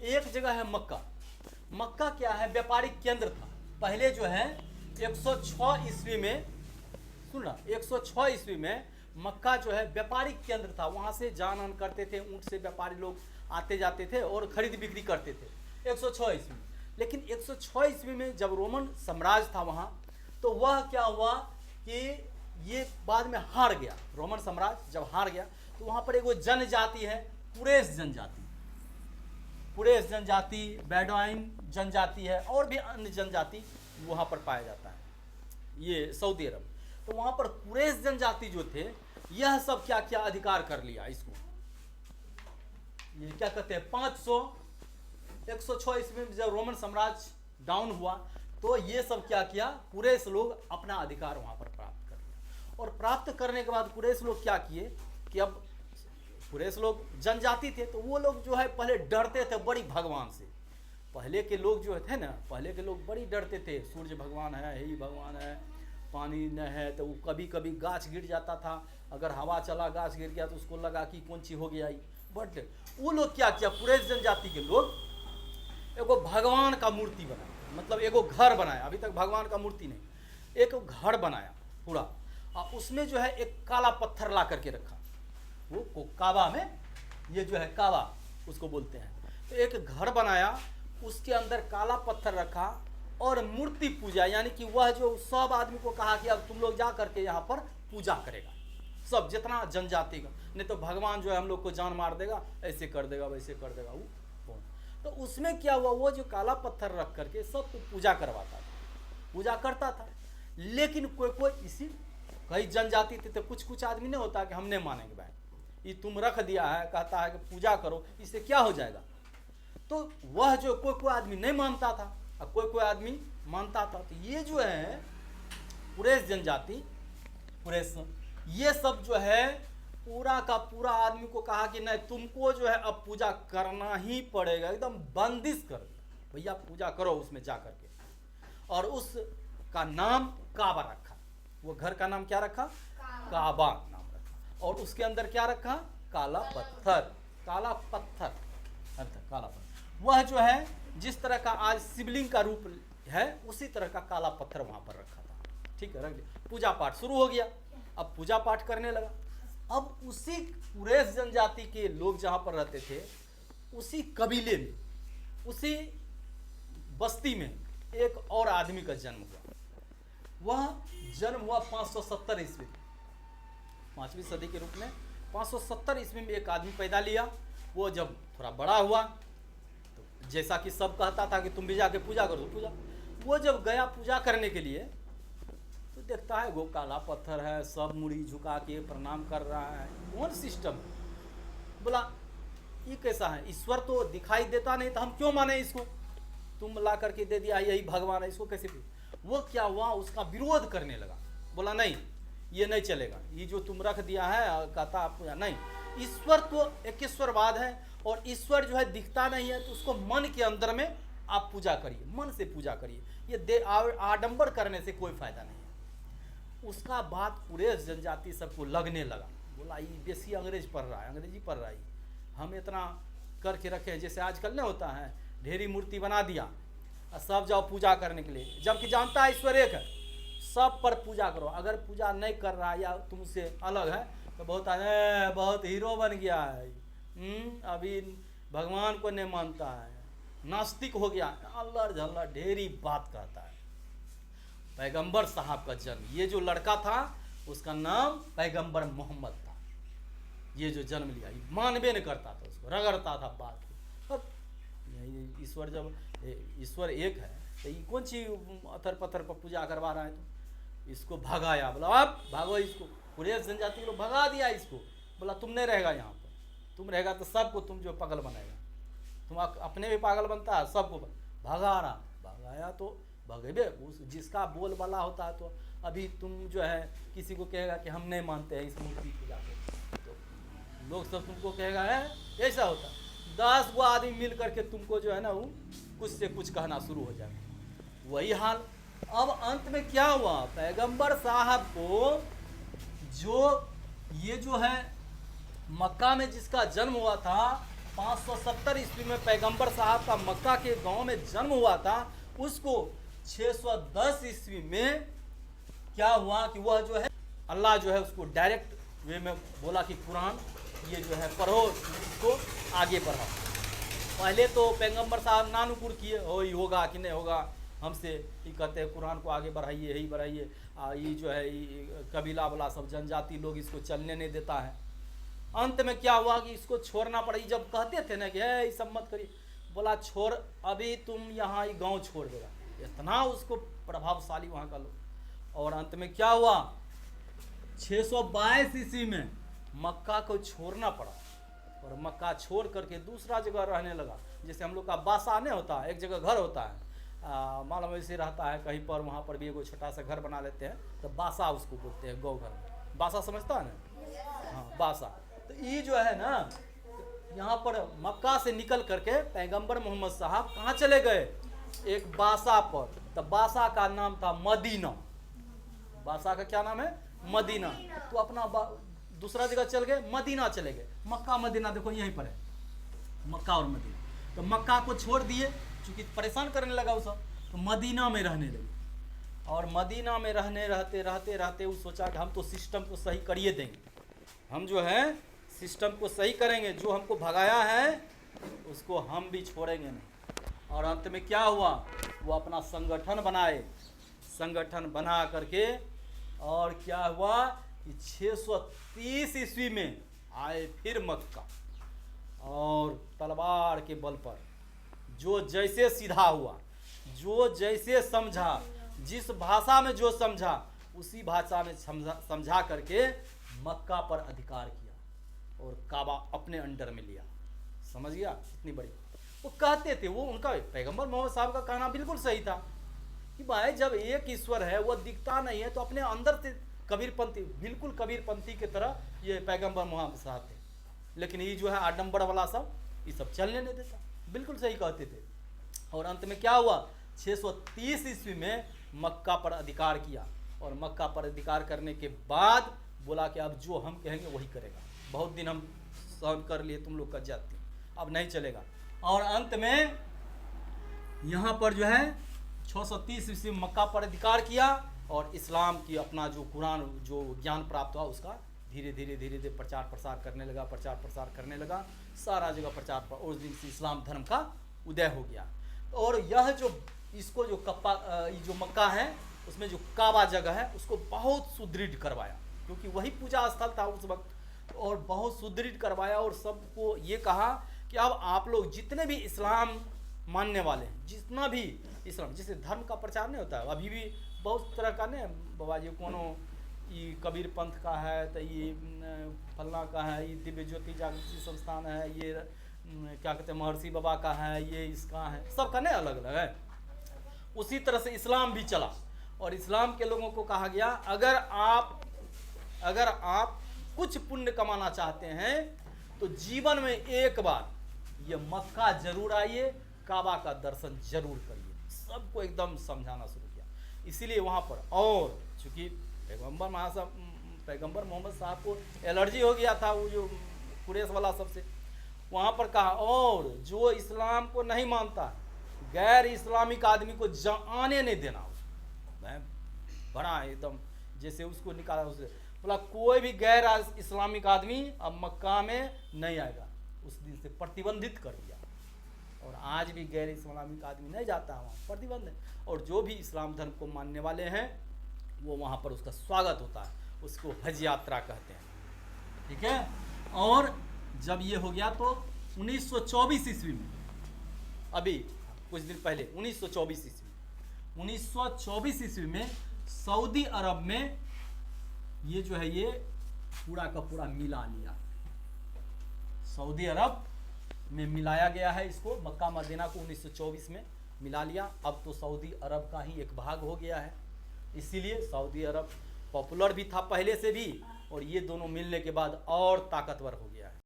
एक जगह है मक्का। मक्का क्या है, व्यापारिक केंद्र था। पहले जो है 106 ईस्वी में, सुन रहा, 106 ईस्वी में मक्का जो है व्यापारिक केंद्र था। वहाँ से जान आन करते थे, ऊँट से व्यापारी लोग आते जाते थे और खरीद बिक्री करते थे 106 ईस्वी में। लेकिन 106 ईस्वी में जब रोमन साम्राज्य था वहाँ, तो वह क्या हुआ कि ये बाद में हार गया। रोमन साम्राज्य जब हार गया तो वहाँ पर एक जनजाति है, कुरैश जनजाति। कुरैश जनजाति, बेडुइन जनजाति है और भी अन्य जनजाति वहाँ पर पाया जाता है, ये सऊदी अरब। तो वहाँ पर कुरैश जनजाति जो थे, यह सब क्या क्या अधिकार कर लिया इसको, ये क्या कहते हैं 106 ईस्वी में जब रोमन साम्राज्य डाउन हुआ तो ये सब क्या किया, कुरैश लोग अपना अधिकार वहाँ पर प्राप्त कर लिया। और प्राप्त करने के बाद कुरैश लोग क्या किए कि अब कुरैश लोग जनजाति थे, तो वो लोग जो है पहले डरते थे बड़ी भगवान से। पहले के लोग जो थे ना, पहले के लोग बड़ी डरते थे, सूर्य भगवान है, ही भगवान है, पानी न है तो वो कभी कभी गाछ गिर जाता था, अगर हवा चला गाछ गिर गया तो उसको लगा कि कौन चीज हो गया। बट वो लोग क्या किया, कुरैश जनजाति के लोग एगो भगवान का मूर्ति बनाया, मतलब एगो घर बनाया। अभी तक भगवान का मूर्ति नहीं, एक घर बनाया पूरा, और उसमें जो है एक काला पत्थर ला करके रखा। वो काबा में, ये जो है काबा उसको बोलते हैं। तो एक घर बनाया, उसके अंदर काला पत्थर रखा और मूर्ति पूजा, यानी कि वह जो सब आदमी को कहा कि अब तुम लोग जा करके यहाँ पर पूजा करेगा, सब जितना जनजाति का, नहीं तो भगवान जो है हम लोग को जान मार देगा, ऐसे कर देगा वैसे कर देगा वो। तो उसमें क्या हुआ, वो जो काला पत्थर रख करके सबको पूजा करवाता था, पूजा करता था। लेकिन कोई कोई इसी कई जनजाति थे, तो कुछ कुछ आदमी नहीं होता कि हम नहीं मानेंगे भाई, ये तुम रख दिया है, कहता है कि पूजा करो, इससे क्या हो जाएगा। तो वह जो कोई कोई आदमी नहीं मानता था और कोई कोई आदमी मानता था। तो ये जो है कुरैश जनजाति, कुरैश, ये सब जो है पूरा का पूरा आदमी को कहा कि नहीं तुमको जो है अब पूजा करना ही पड़ेगा, एकदम बंदिश कर दिया, भैया पूजा करो उसमें जा करके। और उसका नाम काबा रखा, वो घर का नाम क्या रखा, काबा नाम रखा। और उसके अंदर क्या रखा, काला पत्थर, काला पत्थर अर्थात काला पत्थर। वह जो है जिस तरह का आज शिवलिंग का रूप है उसी तरह का काला पत्थर वहां पर रखा था। ठीक है, रख दिया, पूजा पाठ शुरू हो गया। अब पूजा पाठ करने लगा। अब उसी कुरैश जनजाति के लोग जहां पर रहते थे, उसी कबीले में, उसी बस्ती में एक और आदमी का जन्म हुआ। वह जन्म हुआ 570 ईस्वी, 5वीं सदी के रूप में 570 ईस्वी में एक आदमी पैदा लिया। वो जब थोड़ा बड़ा हुआ तो जैसा कि सब कहता था कि तुम भी जाके पूजा करो, पूजा। वो जब गया पूजा करने के लिए तो देखता है वो काला पत्थर है, सब मुड़ी झुका के प्रणाम कर रहा है, कौन सिस्टम। बोला ये कैसा है, ईश्वर तो दिखाई देता नहीं तो हम क्यों माने इसको, तुम ला करके दे दिया यही भगवान है, इसको कैसे। वो क्या हुआ, उसका विरोध करने लगा। बोला नहीं ये नहीं चलेगा, ये जो तुम रख दिया है कहता पूजा नहीं, ईश्वर तो एकेश्वरवाद है और ईश्वर जो है दिखता नहीं है, तो उसको मन के अंदर में आप पूजा करिए, मन से पूजा करिए, ये आडंबर करने से कोई फायदा नहीं है। उसका बात कुरैश जनजाति सबको लगने लगा। बोला ये बेसी अंग्रेज पढ़ रहा है, अंग्रेजी पढ़ रहा है, हम इतना करके रखे हैं, जैसे आजकल नहीं होता है ढेरी मूर्ति बना दिया और सब जाओ पूजा करने के लिए, जबकि जानता है ईश्वर एक है, सब पर पूजा करो। अगर पूजा नहीं कर रहा है या तुमसे अलग है तो बहुत हीरो बन गया है, अभी भगवान को नहीं मानता है, नास्तिक हो गया, अल्लाह झल्ला ढेरी बात कहता है। पैगंबर साहब का जन्म, ये जो लड़का था उसका नाम पैगंबर मोहम्मद था। ये जो जन्म लिया मानवे नहीं करता था, उसको रगड़ता था बात को। ईश्वर जब ईश्वर एक है तो ये कौन सी अतर पत्थर पर पूजा करवा रहा है, तो इसको भगाया। बोला अब भागो इसको, कुरैश जनजाति को भगा दिया इसको। बोला तुम नहीं रहेगा यहाँ पर, तुम रहेगा तो सबको तुम जो पागल बनाएगा, तुम अपने भी पागल बनता है, सबको भगा रहा। भगाया तो भगेबे, उस जिसका बोल वाला होता है। तो अभी तुम जो है किसी को कहेगा कि हम नहीं मानते हैं इस मूर्ति पूजा को, तो लोग सब तुमको कहेगा है ऐसा होता, 10 गो आदमी मिल करके तुमको जो है ना वो कुछ से कुछ कहना शुरू हो जाएगा। वही हाल अब अंत में क्या हुआ, पैगंबर साहब को जो ये जो है मक्का में जिसका जन्म हुआ था, 570 ईस्वी में पैगंबर साहब का मक्का के गांव में जन्म हुआ था, उसको 610 ईस्वी में क्या हुआ कि वह जो है अल्लाह जो है उसको डायरेक्ट वे में बोला कि कुरान ये जो है पढ़ो, इसको आगे बढ़ाओ। पहले तो पैगंबर साहब नानुकुर किए, हो ही होगा कि नहीं होगा, हमसे ये कहते हैं कुरान को आगे बढ़ाइए, यही बढ़ाइए, ये जो है ये कबीला वाला सब जनजाति लोग इसको चलने नहीं देता है। अंत में क्या हुआ कि इसको छोड़ना पड़ा। जब कहते थे ना कि है ये सब मत करिए, बोला छोड़, अभी तुम यहाँ ये गांव छोड़ देगा, इतना उसको प्रभावशाली वहाँ का लोग। और अंत में क्या हुआ, 622 ईस्वी में मक्का को छोड़ना पड़ा और मक्का छोड़ करके दूसरा जगह रहने लगा। जैसे हम लोग का बासा नहीं होता, एक जगह घर होता है, मालूम ऐसे रहता है कहीं पर, वहाँ पर भी एगो छोटा सा घर बना लेते हैं, तो बासा उसको बोलते हैं, गौ घर में बासा, समझता है ना, हाँ बासा। तो ये जो है ना, यहाँ पर मक्का से निकल करके पैगंबर मोहम्मद साहब कहाँ चले गए, एक बासा पर, तो बासा का नाम था मदीना। बासा का क्या नाम है, मदीना। तो अपना दूसरा जगह चल गए, मदीना चले गए। मक्का मदीना देखो यहीं पर है, मक्का और मदीना। तो मक्का को छोड़ दिए, चूंकि परेशान करने लगा उसे, तो मदीना में रहने लगे। और मदीना में रहते वो सोचा कि हम तो सिस्टम को सही करिए देंगे, हम जो है सिस्टम को सही करेंगे, जो हमको भगाया है उसको हम भी छोड़ेंगे नहीं। और अंत में क्या हुआ, वो अपना संगठन बनाए, संगठन बना करके, और क्या हुआ कि 630 ईस्वी में आए फिर मक्का, और तलवार के बल पर जो जैसे सीधा हुआ, जो जैसे समझा, जिस भाषा में जो समझा उसी भाषा में समझा करके मक्का पर अधिकार किया और काबा अपने अंडर में लिया। समझ गया, इतनी बड़ी। वो कहते थे, वो उनका पैगंबर मोहम्मद साहब का कहना बिल्कुल सही था कि भाई जब एक ईश्वर है, वो दिखता नहीं है, तो अपने अंदर से कबीरपंथी, बिल्कुल कबीरपंथी की तरह ये पैगंबर मोहम्मद साहब थे। लेकिन ये जो है आडंबर वाला सब, ये सब चलने नहीं देता, बिल्कुल सही कहते थे। और अंत में क्या हुआ, 630 ईस्वी में मक्का पर अधिकार किया, और मक्का पर अधिकार करने के बाद बोला कि अब जो हम कहेंगे वही करेगा। बहुत दिन हम सहन कर लिए तुम लोग का जाति, अब नहीं चलेगा। और अंत में यहाँ पर जो है 630 ईस्वी में मक्का पर अधिकार किया, और इस्लाम की अपना जो कुरान जो ज्ञान प्राप्त हुआ उसका धीरे धीरे प्रचार प्रसार करने लगा, सारा जगह प्रचार पर। उस दिन से इस्लाम धर्म का उदय हो गया। और यह जो इसको जो जो मक्का है, उसमें जो काबा जगह है उसको बहुत सुदृढ़ करवाया, क्योंकि वही पूजा स्थल था उस वक्त, और बहुत सुदृढ़ करवाया। और सबको ये कहा कि अब आप लोग जितने भी इस्लाम मानने वाले हैं, जितना भी इस्लाम, जैसे धर्म का प्रचार नहीं होता है अभी भी बहुत तरह का, नहीं बाबा जी कोनो ये कबीर पंथ का है, तो ये फलना का है, ये दिव्य ज्योति जागृति संस्थान है, ये क्या कहते हैं महर्षि बाबा का है, ये इसका है, सबका नहीं अलग अलग है। उसी तरह से इस्लाम भी चला, और इस्लाम के लोगों को कहा गया अगर आप कुछ पुण्य कमाना चाहते हैं तो जीवन में एक बार ये मक्का जरूर आइए, काबा का दर्शन जरूर करिए। सबको एकदम समझाना शुरू किया। इसीलिए वहाँ पर, और चूँकि पैगंबर मोहम्मद साहब को एलर्जी हो गया था वो जो कुरैश वाला सबसे, वहाँ पर कहा और जो इस्लाम को नहीं मानता, गैर इस्लामिक आदमी को आने नहीं देना। बड़ा एकदम जैसे उसको निकाला, उसे बोला कोई भी गैर इस्लामिक आदमी अब मक्का में नहीं आएगा। उस दिन से प्रतिबंधित कर दिया, और आज भी गैर इस्लामिक आदमी नहीं जाता है, वहाँ प्रतिबंध है। और जो भी इस्लाम धर्म को मानने वाले हैं वो वहाँ पर उसका स्वागत होता है, उसको हज यात्रा कहते हैं, ठीक है। और जब ये हो गया तो 1924 ईस्वी में, अभी कुछ दिन पहले 1924 ईस्वी में सऊदी अरब में ये जो है ये पूरा का पूरा मिला लिया, सऊदी अरब में मिलाया गया है इसको, मक्का मदीना को 1924 में मिला लिया। अब तो सऊदी अरब का ही एक भाग हो गया है, इसीलिए सऊदी अरब पॉपुलर भी था पहले से भी, और ये दोनों मिलने के बाद और ताकतवर हो गया।